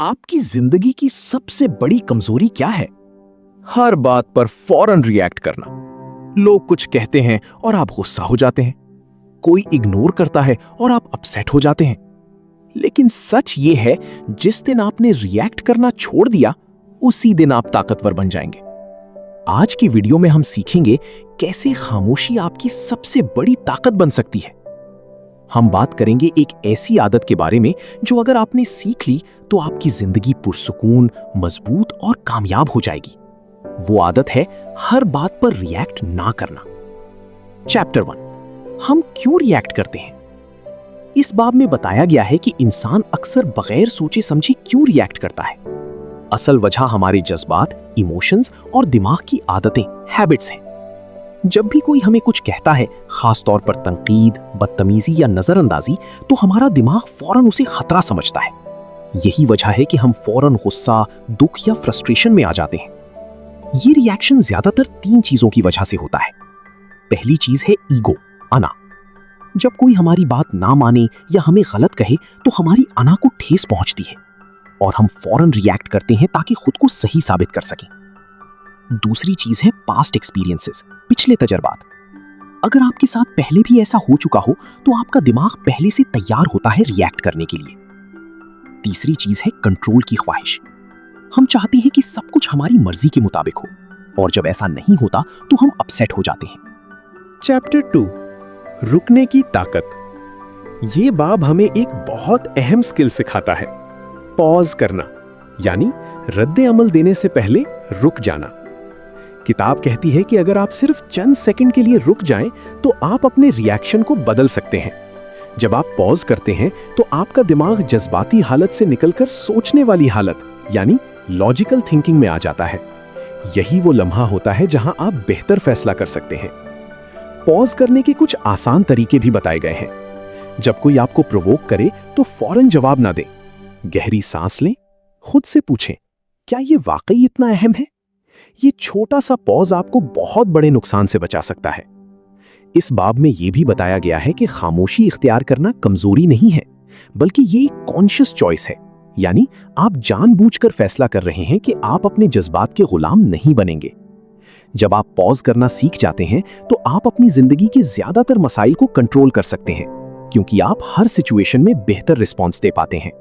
आपकी जिंदगी की सबसे बड़ी कमजोरी क्या है? हर बात पर फौरन रिएक्ट करना। लोग कुछ कहते हैं और आप गुस्सा हो जाते हैं। कोई इग्नोर करता है और आप अपसेट हो जाते हैं। लेकिन सच ये है, जिस दिन आपने रिएक्ट करना छोड़ दिया, उसी दिन आप ताकतवर बन जाएंगे। आज की वीडियो में हम सीखेंगे कैसे खामोशी आपकी सबसे बड़ी ताकत बन सकती है। हम बात करेंगे एक ऐसी आदत के बारे में जो अगर आपने सीख ली तो आपकी जिंदगी पुरसुकून, मजबूत और कामयाब हो जाएगी। वो आदत है हर बात पर रिएक्ट ना करना। चैप्टर 1, हम क्यों रिएक्ट करते हैं? इस बाब में बताया गया है कि इंसान अक्सर बगैर सोचे समझे क्यों रिएक्ट करता है। असल वजह हमारे जज्बात, इमोशंस और दिमाग की आदतें, हैबिट्स हैं। जब भी कोई हमें कुछ कहता है, खास तौर पर तनकीद, बदतमीजी या नजरअंदाजी, तो हमारा दिमाग फौरन उसे खतरा समझता है। यही वजह है कि हम फौरन गुस्सा, दुख या फ्रस्ट्रेशन में आ जाते हैं। ये रिएक्शन ज्यादातर 3 चीजों की वजह से होता है। पहली चीज है ईगो, अना। जब कोई हमारी बात ना माने या हमें गलत कहे तो हमारी अना को ठेस पहुंचती है और हम फौरन रिएक्ट करते हैं ताकि खुद को सही साबित कर सकें। दूसरी चीज है पास्ट एक्सपीरियंसेस, पिछले तजर्बात। अगर आपके साथ पहले भी ऐसा हो चुका हो तो आपका दिमाग पहले से तैयार होता है रिएक्ट करने के लिए। तीसरी चीज है कंट्रोल की ख्वाहिश। हम चाहते हैं कि सब कुछ हमारी मर्जी के मुताबिक हो और जब ऐसा नहीं होता तो हम अपसेट हो जाते हैं। चैप्टर 2, रुकने की ताकत। ये बाब हमें एक बहुत अहम स्किल सिखाता है, पॉज करना, यानी रद्दे अमल देने से पहले रुक जाना। किताब कहती है कि अगर आप सिर्फ चंद सेकंड के लिए रुक जाएं तो आप अपने रिएक्शन को बदल सकते हैं। जब आप पॉज करते हैं तो आपका दिमाग जज्बाती हालत से निकलकर सोचने वाली हालत यानी लॉजिकल थिंकिंग में आ जाता है। यही वो लम्हा होता है जहां आप बेहतर फैसला कर सकते हैं। पॉज करने के कुछ आसान तरीके भी बताए गए हैं। जब कोई आपको प्रोवोक करे तो फौरन जवाब ना दें। गहरी सांस लें, खुद से पूछें, क्या ये वाकई इतना अहम है? ये छोटा सा पॉज आपको बहुत बड़े नुकसान से बचा सकता है। इस बाब में यह भी बताया गया है कि खामोशी इख्तियार करना कमजोरी नहीं है, बल्कि ये एक कॉन्शियस चॉइस है। यानी आप जानबूझकर फैसला कर रहे हैं कि आप अपने जज्बात के गुलाम नहीं बनेंगे। जब आप पॉज करना सीख जाते हैं तो आप अपनी जिंदगी के ज्यादातर मसाइल को कंट्रोल कर सकते हैं, क्योंकि आप हर सिचुएशन में बेहतर रिस्पॉन्स दे पाते हैं।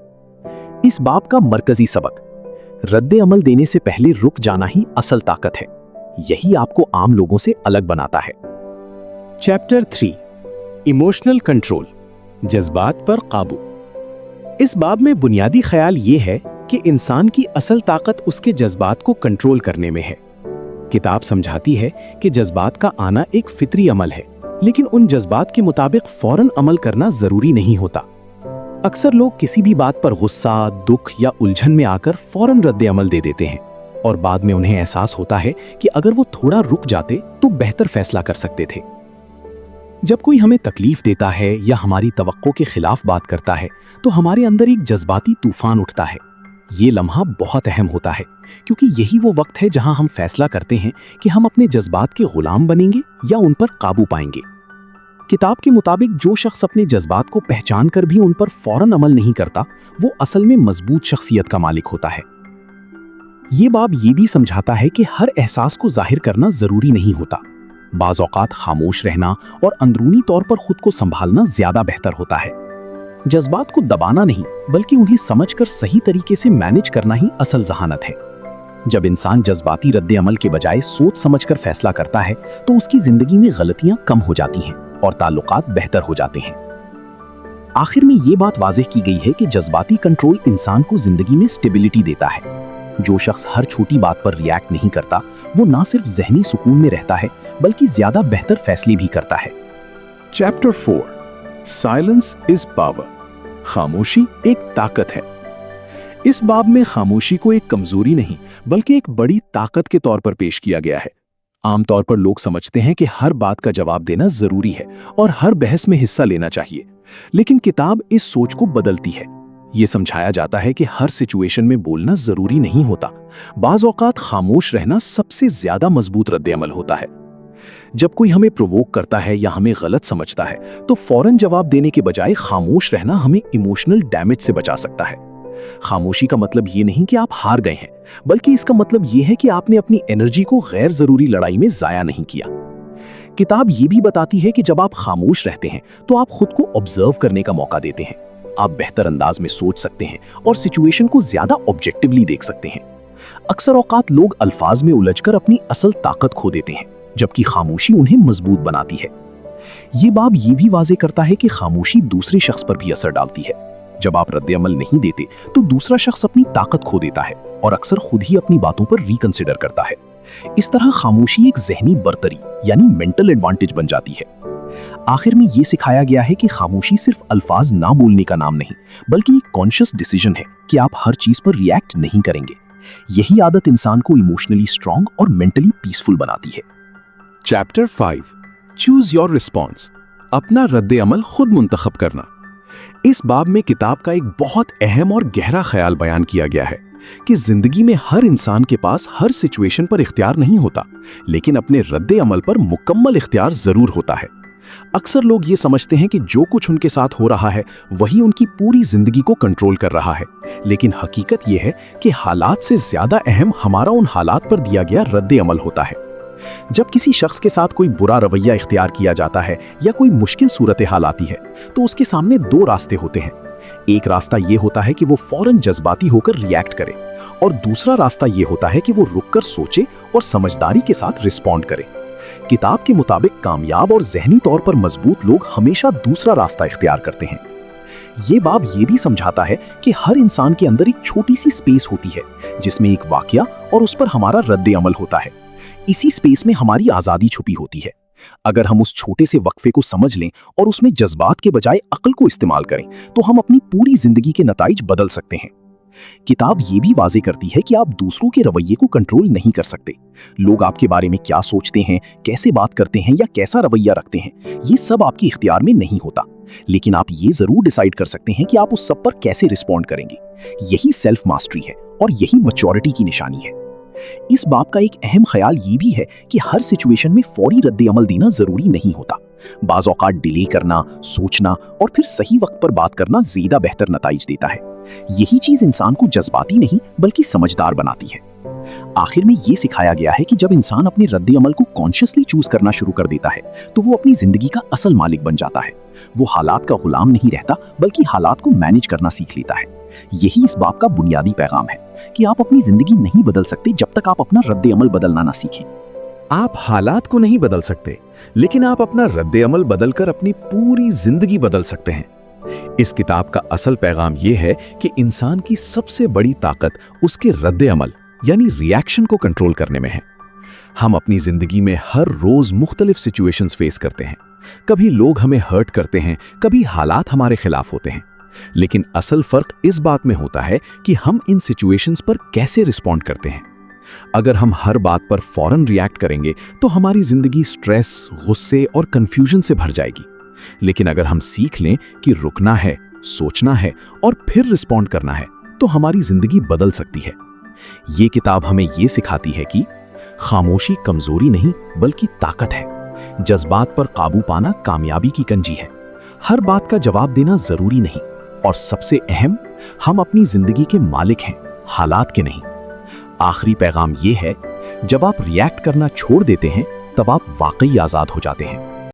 इस बाब का मरकजी सबक, रद्दे अमल देने से पहले रुक जाना ही असल ताकत है। यही आपको आम लोगों से अलग बनाता है। चैप्टर 3, इमोशनल कंट्रोल, जज्बात पर काबू। इस बाब में बुनियादी ख्याल ये है कि इंसान की असल ताकत उसके जज्बात को कंट्रोल करने में है। किताब समझाती है कि जज्बात का आना एक फितरी अमल है, लेकिन उन जज्बात के मुताबिक फौरन अमल करना जरूरी नहीं होता। अक्सर लोग किसी भी बात पर गुस्सा, दुख या उलझन में आकर फौरन रद्दे अमल दे देते हैं और बाद में उन्हें एहसास होता है कि अगर वो थोड़ा रुक जाते तो बेहतर फैसला कर सकते थे। जब कोई हमें तकलीफ देता है या हमारी तवक्को के खिलाफ बात करता है तो हमारे अंदर एक जज्बाती तूफान उठता है। ये लम्हा बहुत अहम होता है, क्योंकि यही वो वक्त है जहां हम फैसला करते हैं कि हम अपने जज्बात के गुलाम बनेंगे या उन पर काबू पाएंगे। किताब के मुताबिक जो शख्स अपने जज्बात को पहचान कर भी उन पर फौरन अमल नहीं करता, वो असल में मजबूत शख्सियत का मालिक होता है। ये बाब ये भी समझाता है कि हर एहसास को जाहिर करना जरूरी नहीं होता। बाज़ औक़ात खामोश रहना और अंदरूनी तौर पर खुद को संभालना ज्यादा बेहतर होता है। जज्बात को दबाना नहीं, बल्कि उन्हें समझकर सही तरीके से मैनेज करना ही असल जहानत है। जब इंसान जज्बाती रद्दे अमल के बजाय सोच समझकर फैसला करता है तो उसकी जिंदगी में गलतियां कम हो जाती हैं और ताल्लुकात बेहतर हो जाते हैं। आखिर में ये बात वाज़ेह की गई है कि जज्बाती कंट्रोल इंसान को जिंदगी में स्टेबिलिटी देता है। जो शख्स हर छोटी बात पर रिएक्ट नहीं करता, वो ना सिर्फ ज़हनी सुकून में रहता है, बल्कि ज्यादा बेहतर फैसले भी करता है। चैप्टर 4, साइलेंस इज पावर, खामोशी एक ताकत है। इस बाब में खामोशी को एक कमजोरी नहीं, बल्कि एक बड़ी ताकत के तौर पर पेश किया गया है। आमतौर पर लोग समझते हैं कि हर बात का जवाब देना जरूरी है और हर बहस में हिस्सा लेना चाहिए, लेकिन किताब इस सोच को बदलती है। ये समझाया जाता है कि हर सिचुएशन में बोलना जरूरी नहीं होता। बाज़ औक़ात खामोश रहना सबसे ज्यादा मजबूत रद्द-ए-अमल होता है। जब कोई हमें प्रोवोक करता है या हमें गलत समझता है तो फौरन जवाब देने के बजाय खामोश रहना हमें इमोशनल डैमेज से बचा सकता है। खामोशी का मतलब ये नहीं कि आप हार गए हैं, बल्कि इसका मतलब ये है कि आपने अपनी एनर्जी को गैर जरूरी लड़ाई में जाया नहीं किया। किताब ये भी बताती है कि जब आप खामोश रहते हैं तो आप खुद को ऑब्जर्व करने का मौका देते हैं। आप बेहतर अंदाज में सोच सकते हैं और सिचुएशन को ज्यादा ऑब्जेक्टिवली देख सकते हैं। अक्सर औकात लोग अल्फाज में उलझकर अपनी असल ताकत खो देते हैं, जबकि खामोशी उन्हें मजबूत बनाती है। ये बाब ये भी वाजे करता है कि खामोशी दूसरे शख्स पर भी असर डालती है। जब आप रद्द अमल नहीं देते तो दूसरा शख्स अपनी ताकत खो देता है और अक्सर खुद ही अपनी बातों पर रिकंसिडर करता है। इस तरह खामोशी एक ज़हनी बर्तरी यानी मेंटल एडवांटेज बन जाती है। आखिर में ये सिखाया गया है कि खामोशी सिर्फ अल्फाज ना बोलने का नाम नहीं, बल्कि एक कॉन्शियस डिसीजन है कि आप हर चीज पर रिएक्ट नहीं करेंगे। यही आदत इंसान को इमोशनली स्ट्रांग और मेंटली पीसफुल बनाती है। चैप्टर 5 चूज योर रिस्पॉन्स, अपना रद्द अमल खुद मुंतखब करना। इस बाब में किताब का एक बहुत अहम और गहरा ख्याल बयान किया गया है कि जिंदगी में हर इंसान के पास हर सिचुएशन पर इख्तियार नहीं होता, लेकिन अपने रद्द अमल पर मुकम्मल इख्तियार जरूर होता है। अक्सर लोग ये समझते हैं कि जो कुछ उनके साथ हो रहा है वही उनकी पूरी जिंदगी को कंट्रोल कर रहा है, लेकिन हकीकत यह है कि हालात से ज्यादा अहम हमारा उन हालात पर दिया गया रद्द अमल होता है। जब किसी शख्स के साथ कोई बुरा रवैया इख्तियार किया जाता है या कोई मुश्किल सूरत हाल आती है तो उसके सामने दो रास्ते होते हैं। एक रास्ता ये होता है कि वो फौरन जज्बाती होकर रिएक्ट करे, और दूसरा रास्ता ये होता है कि वो रुककर सोचे और समझदारी के साथ रिस्पॉन्ड करे। किताब के मुताबिक कामयाब और ज़हनी तौर पर मजबूत लोग हमेशा दूसरा रास्ता इख्तियार करते हैं। ये बाब ये भी समझाता है कि हर इंसान के अंदर एक छोटी सी स्पेस होती है जिसमें एक वाकया और उस पर हमारा रद्द अमल होता है। इसी स्पेस में हमारी आज़ादी छुपी होती है। अगर हम उस छोटे से वक्फे को समझ लें और उसमें जज्बात के बजाय अक्ल को इस्तेमाल करें तो हम अपनी पूरी जिंदगी के नताइज बदल सकते हैं। किताब ये भी वाजे करती है कि आप दूसरों के रवैये को कंट्रोल नहीं कर सकते। लोग आपके बारे में क्या सोचते हैं, कैसे बात करते हैं या कैसा रवैया रखते हैं, ये सब आपके इख्तियार में नहीं होता, लेकिन आप ये जरूर डिसाइड कर सकते हैं कि आप उस सब पर कैसे रिस्पॉन्ड करेंगे। यही सेल्फ मास्टरी है और यही मैच्योरिटी की निशानी है। इस बाब का एक अहम ख्याल ये भी है कि हर सिचुएशन में फौरी रद्द अमल देना जरूरी नहीं होता। बाज़ औक़ात डिले करना, सोचना और फिर सही वक्त पर बात करना ज्यादा बेहतर नताइज देता है। यही चीज इंसान को जज्बाती नहीं बल्कि समझदार बनाती है। आखिर में ये सिखाया गया है कि जब इंसान अपने रद्द अमल को कॉन्शियसली चूज करना शुरू कर देता है तो वो अपनी जिंदगी का असल मालिक बन जाता है। वो हालात का गुलाम नहीं रहता बल्कि हालात को मैनेज करना सीख लेता है। यही इस बाब का बुनियादी पैगाम है कि आप अपनी जिंदगी नहीं बदल सकते जब तक आप अपना रद्द अमल बदलना ना सीखें। आप हालात को नहीं बदल सकते, लेकिन आप अपना रद्द अमल बदलकर अपनी पूरी जिंदगी बदल सकते हैं। इस किताब का असल पैगाम यह है कि इंसान की सबसे बड़ी ताकत उसके रद्द अमल यानी रिएक्शन को कंट्रोल करने में है। हम अपनी जिंदगी में हर रोज मुख्तलिफ सिचुएशंस फेस करते हैं। कभी लोग हमें हर्ट करते हैं, कभी हालात हमारे खिलाफ होते हैं, लेकिन असल फर्क इस बात में होता है कि हम इन सिचुएशंस पर कैसे रिस्पॉन्ड करते हैं। अगर हम हर बात पर फौरन रिएक्ट करेंगे तो हमारी जिंदगी स्ट्रेस, गुस्से और कंफ्यूजन से भर जाएगी। लेकिन अगर हम सीख लें कि रुकना है, सोचना है और फिर रिस्पॉन्ड करना है तो हमारी जिंदगी बदल सकती है। ये किताब हमें ये सिखाती है कि खामोशी कमजोरी नहीं बल्कि ताकत है। जज्बात पर काबू पाना कामयाबी की कंजी है। हर बात का जवाब देना जरूरी नहीं, और सबसे अहम, हम अपनी जिंदगी के मालिक हैं, हालात के नहीं। आखिरी पैगाम ये है, जब आप रिएक्ट करना छोड़ देते हैं तब आप वाकई आजाद हो जाते हैं।